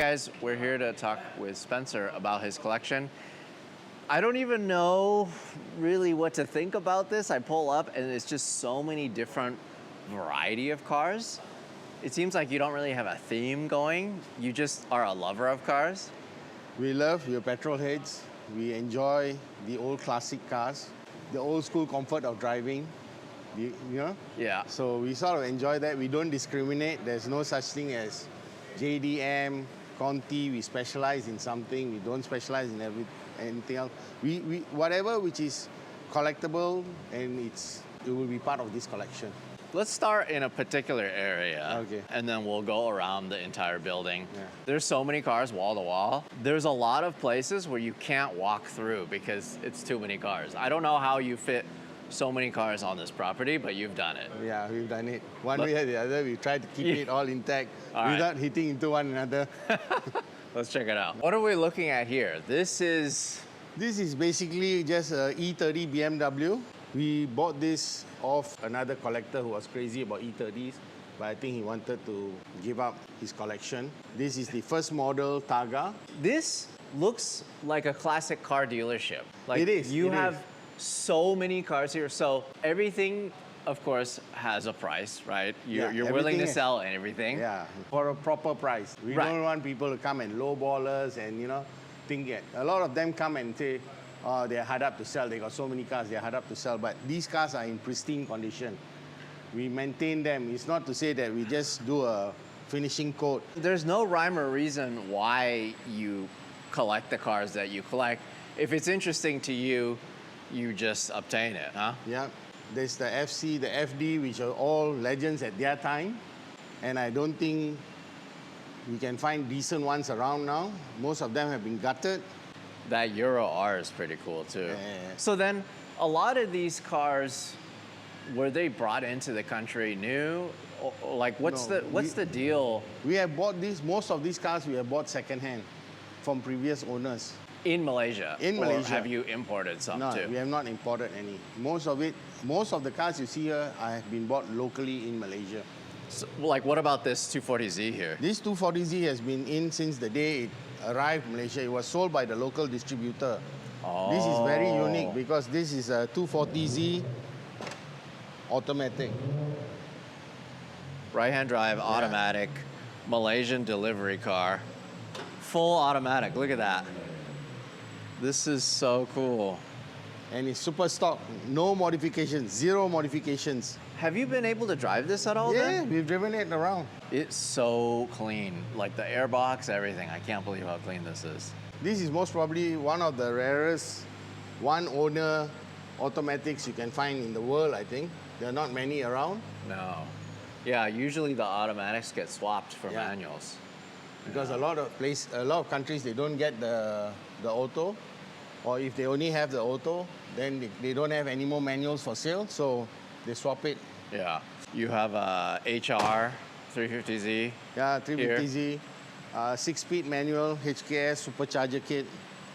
guys, we're here to talk with Spencer about his collection. I don't even know really what to think about this. I pull up and it's just so many different variety of cars. It seems like you don't really have a theme going. You just are a lover of cars. We're petrol heads. We enjoy the old classic cars, the old school comfort of driving. You know? Yeah. So we sort of enjoy that. We don't discriminate. There's no such thing as JDM, Conti. We specialize in something. We don't specialize in anything else. We whatever which is collectible and it will be part of this collection. Let's start in a particular area, Okay. and then we'll go around the entire building. Yeah. There's so many cars wall to wall. There's a lot of places where you can't walk through because it's too many cars. I don't know how you fit so many cars on this property, but you've done it. Yeah, we've done it. One way or the other, we try to keep it all intact All without right. hitting into one another. Let's check it out. What are we looking at here? This is Basically just a E30 BMW. We bought this off another collector who was crazy about E30s, but I think he wanted to give up his collection. This is the first model Targa. This looks like a classic car dealership. Like It is, You it have is. so many cars here. So everything, of course, has a price, right? You're willing to everything sell everything. Yeah, for a proper price. We Right. don't want people to come and lowball us and, think that a lot of them come and say, oh, they're hard up to sell. They got so many cars, they're hard up to sell. But these cars are in pristine condition. We maintain them. It's not to say that we just do a finishing coat. There's no rhyme or reason why you collect the cars that you collect. If it's interesting to you, you just obtain it, huh? Yeah, there's the FC, the FD, which are all legends at their time. And I don't think we can find decent ones around now. Most of them have been gutted. That Euro R is pretty cool too. Yeah. So then, a lot of these cars, were they brought into the country new? Like, what's No, the deal We have bought most of these cars we have bought secondhand from previous owners. in Malaysia? In Or Malaysia. have you imported some No, too? we have not imported any. Most of the cars you see here have been bought locally in Malaysia. So, like, what about this 240Z here? This 240Z has been in since the day it arrived in Malaysia. It was sold by the local distributor. This is very unique because this is a 240Z automatic. Right-hand drive, automatic, Malaysian delivery car, full automatic. Look at that. This is so cool. And it's super stock, no modifications, zero modifications. Have you been able to drive this at all? Yeah, Then? we've driven it around. It's so clean. Like the airbox, everything. I can't believe how clean this is. This is most probably one of the rarest one-owner automatics you can find in the world, I think. There are not many around No. Yeah, usually the automatics get swapped for Yeah. manuals. because a lot of countries, they don't get the auto. Or if they only have the auto, then they don't have any more manuals for sale, so they swap it. Yeah. You have a HR 350Z. Yeah, 350Z, 6-speed manual, HKS, supercharger kit.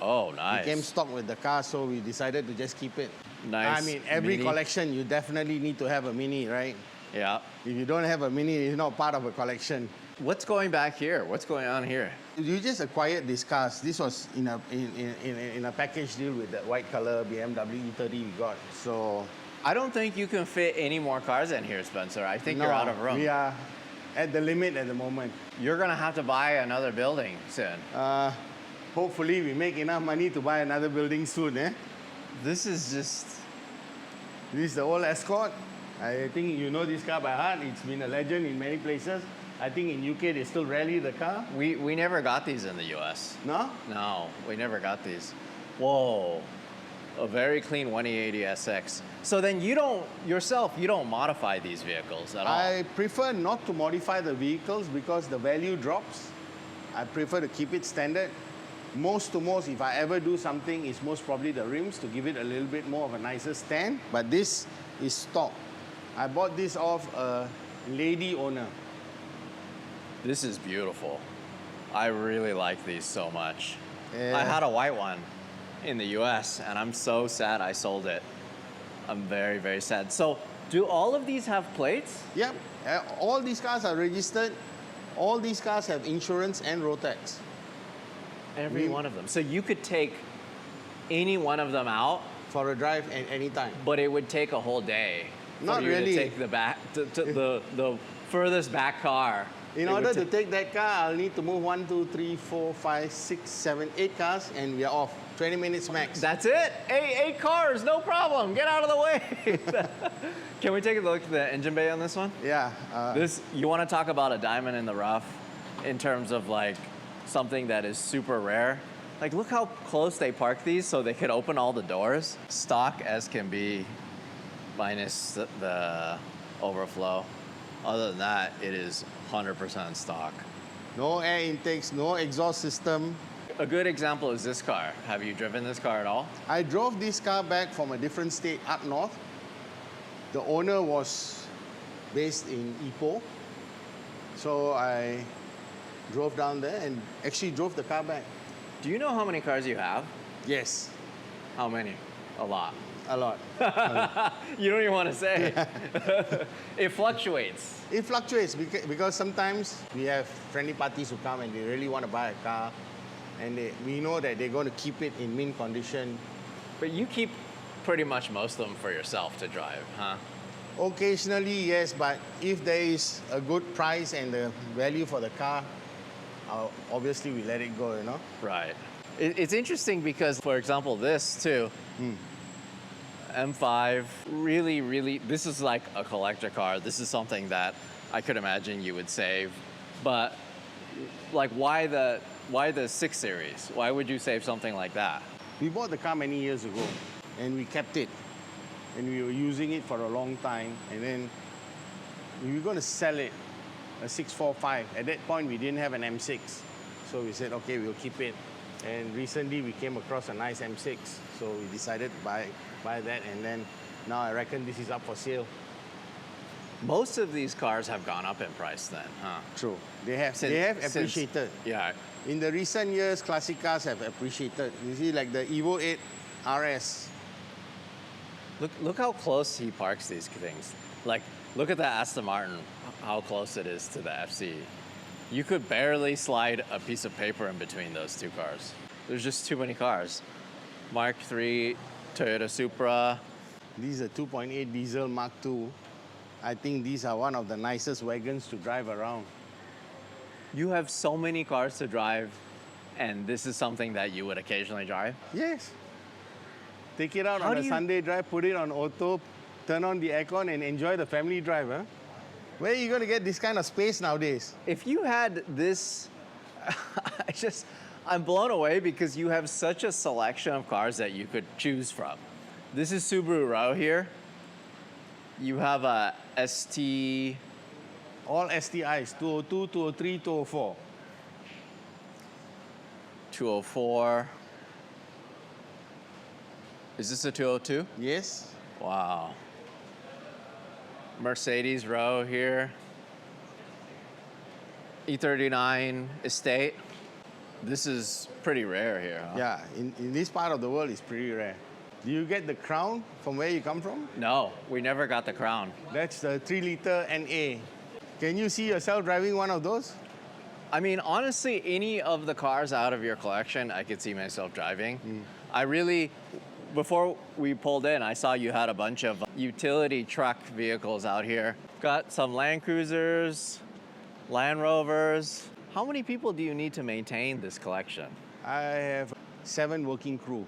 Oh, nice. It came stock with the car, so we decided to just keep it. Nice. I mean, every Mini. collection, you definitely need to have a Mini, right? Yeah. If you don't have a Mini, it's not part of a collection. What's going back here? What's going on here? You just acquired these cars. This was in a package deal with that white color BMW E30 we got. So I don't think you can fit any more cars in here, Spencer. I think you're out of room. We are at the limit at the moment. You're gonna have to buy another building soon. Hopefully, we make enough money to buy another building soon. This is just, This is the old Escort. I think you know this car by heart. It's been a legend in many places. I think in UK they still rally the car. we never got these in the US. No? No, we never got these. Whoa, a very clean 180 SX. So then you don't modify these vehicles at all. I prefer not to modify the vehicles because the value drops. I prefer to keep it standard. Most, if I ever do something, is most probably the rims to give it a little bit more of a nicer stand. But this is stock. I bought this off a lady owner. This is beautiful. I really like these so much. Yeah. I had a white one in the US and I'm so sad I sold it. I'm very, very sad. So do all of these have plates? Yep. All these cars are registered All these cars have insurance and road tax. Every one of them. So you could take any one of them out, For a drive at any time. but it would take a whole day Not for you really. to take the back, the furthest back car. In It would order to ta- take that car, I'll need to move 1, 2, 3, 4, 5, 6, 7, 8 cars, and we are off. 20 minutes max. That's it. Eight cars, no problem. Get out of the way. Can we take a look at the engine bay on this one? Yeah. This, you want to talk about a diamond in the rough in terms of like something that is super rare. Like, look how close they park these so they could open all the doors. Stock as can be, minus the overflow. Other than that, it is 100% stock. No air intakes, no exhaust system. A good example is this car. Have you driven this car at all? I drove this car back from a different state up north. The owner was based in Ipoh. So I drove down there and actually drove the car back. Do you know how many cars you have? Yes, How many? A lot. a lot. You don't even want to say. It fluctuates. It fluctuates because sometimes we have friendly parties who come and they really want to buy a car, and we know that they're going to keep it in mint condition. But you keep pretty much most of them for yourself to drive, huh? Occasionally, yes, but if there is a good price and the value for the car, obviously we let it go, you know? Right. It's interesting because, for example, this too, M5, really, this is like a collector car. This is something that I could imagine you would save. But like, why the 6 Series? Why would you save something like that? We bought the car many years ago and we kept it. And we were using it for a long time. And then we were going to sell it, a 645. At that point, we didn't have an M6. So we said, okay, we'll keep it. And recently, we came across a nice M6. So we decided to buy that. And then now I reckon this is up for sale. Most of these cars have gone up in price then, huh? True. They have appreciated. Yeah. In the recent years, classic cars have appreciated. You see, like the Evo 8 RS. Look how close he parks these things. Like, look at the Aston Martin, how close it is to the FC. You could barely slide a piece of paper in between those two cars. There's just too many cars. Mark III, Toyota Supra. These are 2.8 diesel Mark II. I think these are one of the nicest wagons to drive around. You have so many cars to drive, and this is something that you would occasionally drive? Yes. Take it out How on do a you- Sunday drive, put it on auto, turn on the aircon and enjoy the family drive, huh? Where are you going to get this kind of space nowadays? If you had this, I'm blown away because you have such a selection of cars that you could choose from. This is Subaru Row here. You have a ST, All STIs, 202, 203, 204. 204. Is this a 202? Yes. Wow. Mercedes Row here. E39 Estate. This is pretty rare here, huh? Yeah, in this part of the world, it's pretty rare. Do you get the Crown from where you come from? No, we never got the Crown. That's the 3-liter NA. Can you see yourself driving one of those? I mean, honestly, any of the cars out of your collection, I could see myself driving. I really, before we pulled in, I saw you had a bunch of utility truck vehicles out here. Got some Land Cruisers, Land Rovers. How many people do you need to maintain this collection? I have 7 working crew.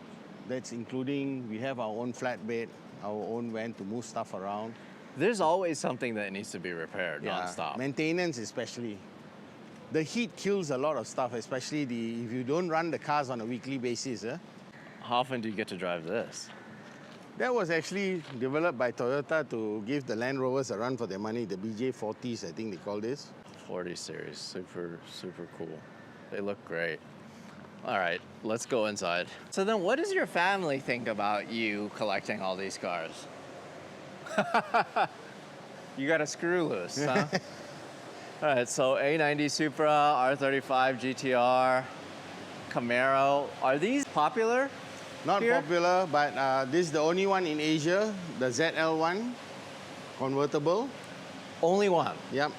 That's including, we have our own flatbed, our own van to move stuff around. There's always something that needs to be repaired nonstop. Maintenance especially. The heat kills a lot of stuff, especially if you don't run the cars on a weekly basis. How often do you get to drive this? That was actually developed by Toyota to give the Land Rovers a run for their money, the BJ40s, I think they call this. 40 series, super cool. They look great. All right, let's go inside. So then what does your family think about you collecting all these cars? You got a screw loose, huh? All right, so A90 Supra, R35 GTR, Camaro. Are these popular? Not Here? popular, but this is the only one in Asia, the ZL1 convertible. Only one. Yep.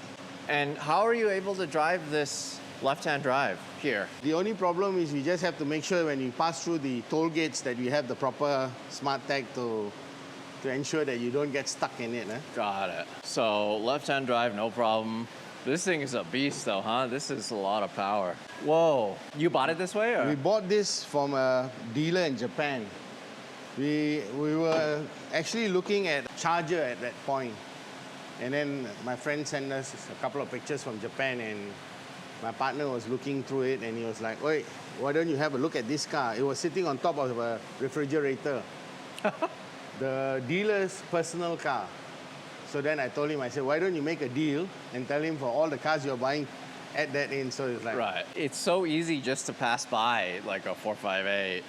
And how are you able to drive this left-hand drive here? The only problem is we just have to make sure when you pass through the toll gates that we have the proper smart tag to ensure that you don't get stuck in it. Got it. So left-hand drive, no problem. This thing is a beast though, huh? This is a lot of power. Whoa, you bought it this way or? We bought this from a dealer in Japan. We were actually looking at charger at that point. And then my friend sent us a couple of pictures from Japan and my partner was looking through it and he was like, wait, why don't you have a look at this car? It was sitting on top of a refrigerator. The dealer's personal car. So then I told him, I said, why don't you make a deal and tell him for all the cars you're buying, add that in. So it's like... Right. It's so easy just to pass by like a 458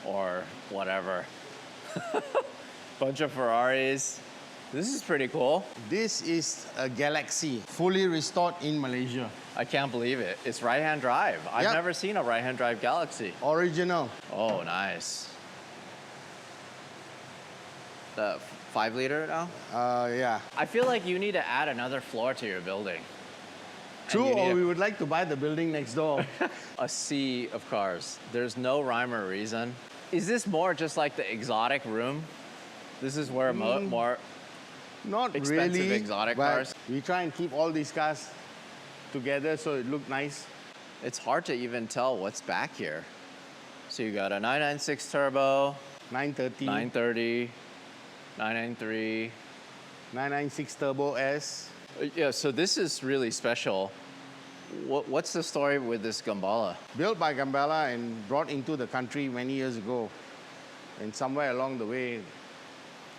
or whatever. Bunch of Ferraris. This is pretty cool. This is a Galaxy, fully restored in Malaysia. I can't believe it. It's right-hand drive. I've Yep. never seen a right-hand drive Galaxy. Original. Oh, nice. The 5 liter now? Yeah. I feel like you need to add another floor to your building. And True, you need or we would like to buy the building next door. a sea of cars. There's no rhyme or reason. Is this more just like the exotic room? This is where more Not expensive really, exotic but cars? we try and keep all these cars together so it look nice. It's hard to even tell what's back here. So you got a 996 turbo, 930, 930, 993. 996 Turbo S. Yeah, so this is really special. What's the story with this Gambala? Built by Gambella and brought into the country many years ago. And somewhere along the way,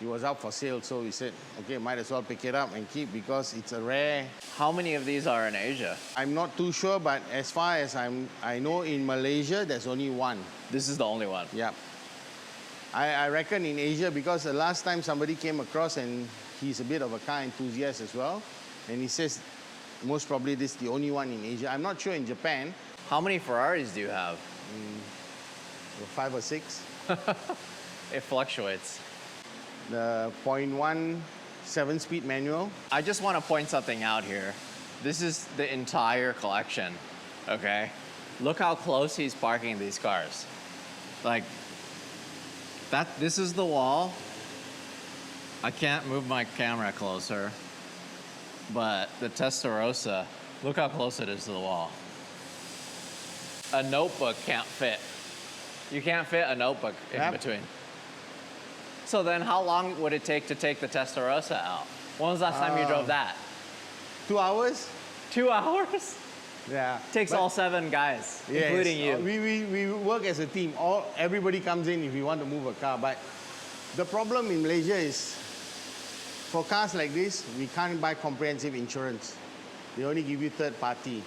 it was up for sale. So we said, okay, might as well pick it up and keep because it's a rare. How many of these are in Asia? I'm not too sure, but as far as I know, in Malaysia, there's only one. This is the only one. Yeah. I reckon in Asia, because the last time somebody came across and he's a bit of a car enthusiast as well, and he says most probably this is the only one in Asia. I'm not sure in Japan, How many Ferraris do you have? 5 or 6. It fluctuates. The 0.1 7-speed manual. I just want to point something out here. This is the entire collection, okay? Look how close he's parking these cars. Like, this is the wall. I can't move my camera closer, but the Testarossa, look how close it is to the wall. A notebook can't fit. You can't fit a notebook in Yep. between. So then how long would it take to take the Testarossa out? When was the last time you drove that? 2 hours? 2 hours? Yeah. Takes But- all 7 guys, Yes. including you. We work as a team. Everybody comes in if we want to move a car. But the problem in Malaysia is, for cars like this, we can't buy comprehensive insurance. They only give you third party.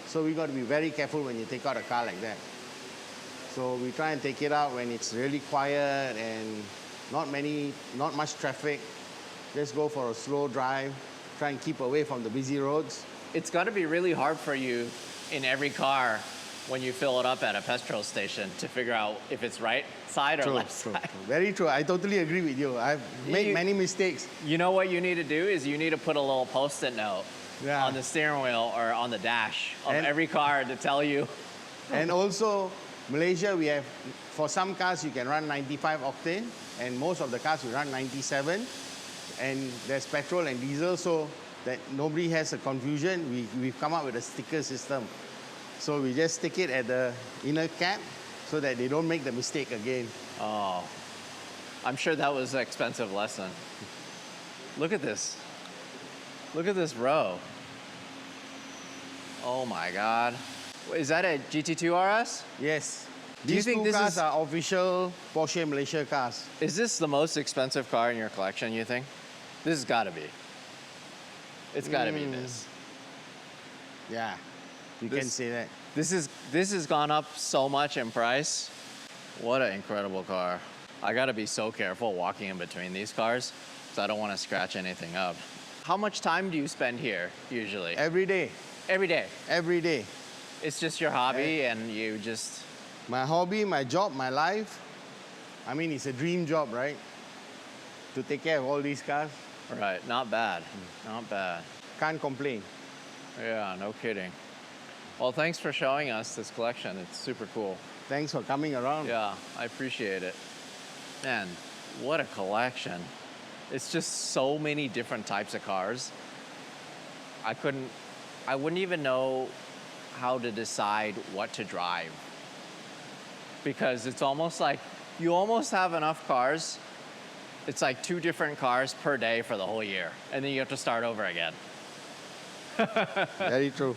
So we got to be very careful when you take out a car like that. So we try and take it out when it's really quiet and not much traffic. Just go for a slow drive. Try and keep away from the busy roads. It's got to be really hard for you in every car when you fill it up at a petrol station to figure out if it's right side or left side. Very true. I totally agree with you. I've made many mistakes. You know what you need to do is you need to put a little post-it note Yeah. on the steering wheel or on the dash of And- every car to tell you. And also, Malaysia, we have, for some cars, you can run 95 octane, and most of the cars we run 97. And there's petrol and diesel, so that nobody has a confusion. We've come up with a sticker system. So we just stick it at the inner cap so that they don't make the mistake again. Oh, I'm sure that was an expensive lesson. Look at this. Look at this row. Oh my God. Is that a GT2 RS? Yes. Do you These think two this cars is- are official Porsche Malaysia cars. Is this the most expensive car in your collection, you think? This has got to be. It's got to be this. Yeah, you can This- say that. This has gone up so much in price. What an incredible car. I got to be so careful walking in between these cars because I don't want to scratch anything up. How much time do you spend here usually? Every day, Every day. every day. It's just your hobby and you just... My hobby, my job, my life. I mean, it's a dream job, right? To take care of all these cars. Right, not bad. Not bad. Can't complain. Yeah, no kidding. Well, thanks for showing us this collection. It's super cool. Thanks for coming around. Yeah, I appreciate it. Man, what a collection. It's just so many different types of cars. I wouldn't even know how to decide what to drive. Because it's almost like you almost have enough cars. It's like 2 different cars per day for the whole year. And then you have to start over again. Very true.